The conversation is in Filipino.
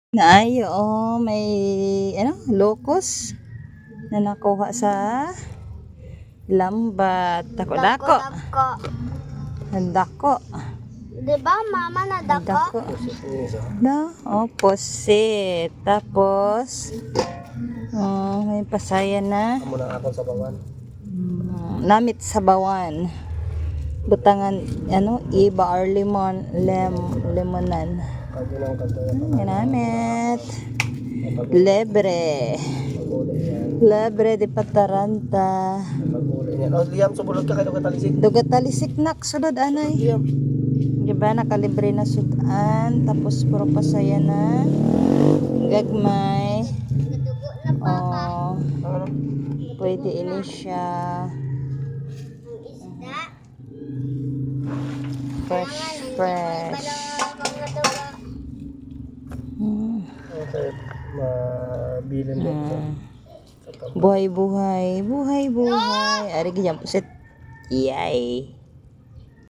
Naayo, may ano, locust na nakuha sa lambat. Dako-dako. Dako. Di ba, mama, na dako? Dako. No? Oh, pusit. Tapos, may pasaya na. Amo na akong sabawan. Namit sa bawan. Butangan, ano, iba or lemonan. Kagi lang kanto yan. Ginamit. Lebre. Lebre de pataranta. Pag-uli niya. Oh, Liam, subulod ka kayo katalisik. Dugat talisik nak sunod anay. Liam. Diba nakalibre na sudan. Tapos puro pasaya na. Gagmay. Dugo na, papa. Oh, Ano? pwede ini siya. Ang isda. Fresh. Mga dugo. Okay. Mabilin mo sa Buhay-buhay. Buhay-buhay. Ari ganyan pusit. Yay.